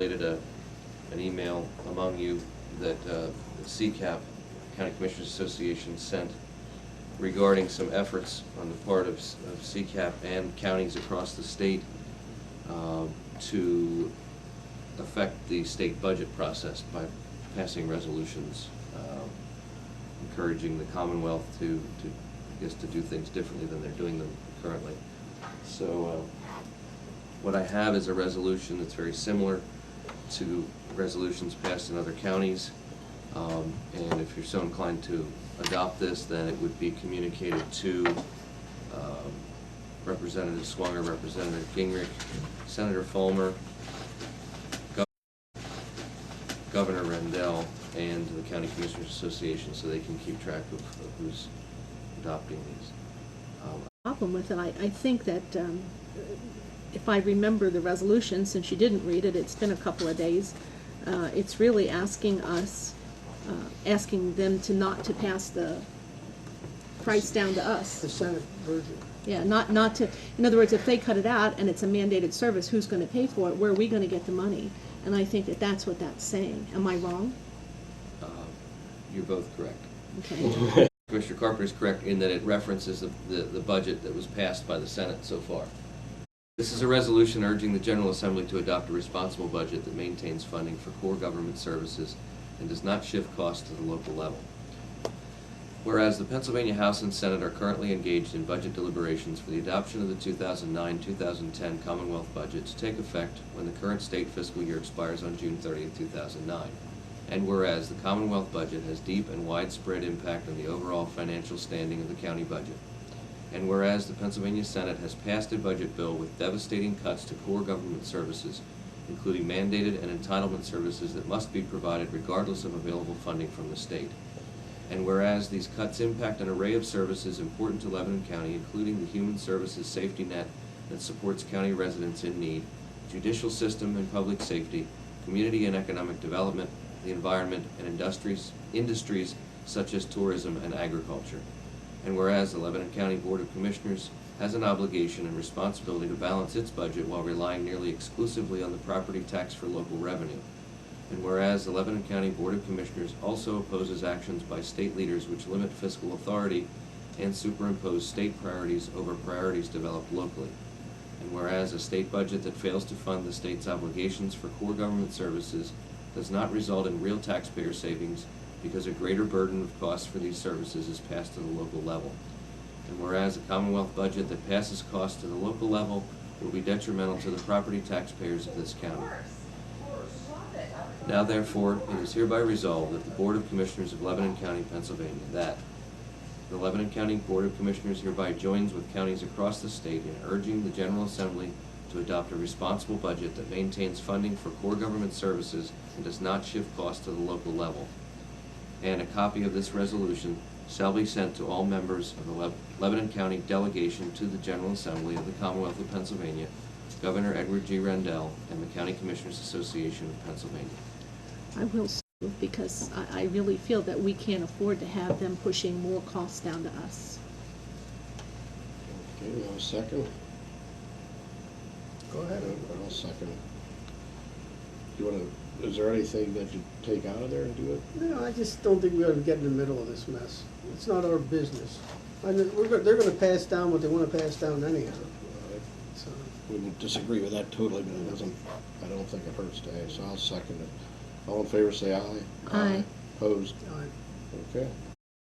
an email among you that the CCAP, County Commissioners Association, sent regarding some efforts on the part of CCAP and counties across the state to affect the state budget process by passing resolutions encouraging the Commonwealth to do things differently than they're doing them currently. So what I have is a resolution that's very similar to resolutions passed in other counties, and if you're so inclined to adopt this, then it would be communicated to Representative Swanger, Representative Gingrich, Senator Fulmer, Governor Rendell, and the County Commissioners Association, so they can keep track of who's adopting these. Problem with it, I think that if I remember the resolution, since you didn't read it, it's been a couple of days, it's really asking us, asking them to not to pass the price down to us. The Senate version. Yeah, not to, in other words, if they cut it out and it's a mandated service, who's going to pay for it? Where are we going to get the money? And I think that that's what that's saying. Am I wrong? You're both correct. Okay. Commissioner Carpenter is correct in that it references the budget that was passed by the Senate so far. This is a resolution urging the General Assembly to adopt a responsible budget that maintains funding for core government services and does not shift costs to the local level. Whereas the Pennsylvania House and Senate are currently engaged in budget deliberations for the adoption of the 2009-2010 Commonwealth budget to take effect when the current state fiscal year expires on June 30th, 2009. And whereas the Commonwealth budget has deep and widespread impact on the overall financial standing of the county budget. And whereas the Pennsylvania Senate has passed a budget bill with devastating cuts to core government services, including mandated and entitlement services that must be provided regardless of available funding from the state. And whereas these cuts impact an array of services important to Lebanon County, including the human services safety net that supports county residents in need, judicial system and public safety, community and economic development, the environment, and industries such as tourism and agriculture. And whereas the Lebanon County Board of Commissioners has an obligation and responsibility to balance its budget while relying nearly exclusively on the property tax for local revenue. And whereas the Lebanon County Board of Commissioners also opposes actions by state leaders which limit fiscal authority and superimpose state priorities over priorities developed locally. And whereas a state budget that fails to fund the state's obligations for core government services does not result in real taxpayer savings because a greater burden of costs for these services is passed to the local level. And whereas a Commonwealth budget that passes costs to the local level will be detrimental to the property taxpayers of this county. Now therefore, it is hereby resolved that the Board of Commissioners of Lebanon County, Pennsylvania, that the Lebanon County Board of Commissioners hereby joins with counties across the state in urging the General Assembly to adopt a responsible budget that maintains funding for core government services and does not shift costs to the local level. And a copy of this resolution shall be sent to all members of the Lebanon County delegation to the General Assembly of the Commonwealth of Pennsylvania, Governor Edward G. Rendell, and the County Commissioners Association of Pennsylvania. I will serve because I really feel that we can't afford to have them pushing more costs down to us. Okay, we have a second? Go ahead. I'll second. Is there anything that you take out of there and do it? No, I just don't think we ought to get in the middle of this mess. It's not our business. They're going to pass down what they want to pass down anyhow. So. Wouldn't disagree with that totally, but it doesn't, I don't think it hurts to ask, so I'll second it. All in favor say aye. Aye. Opposed? Aye. Okay.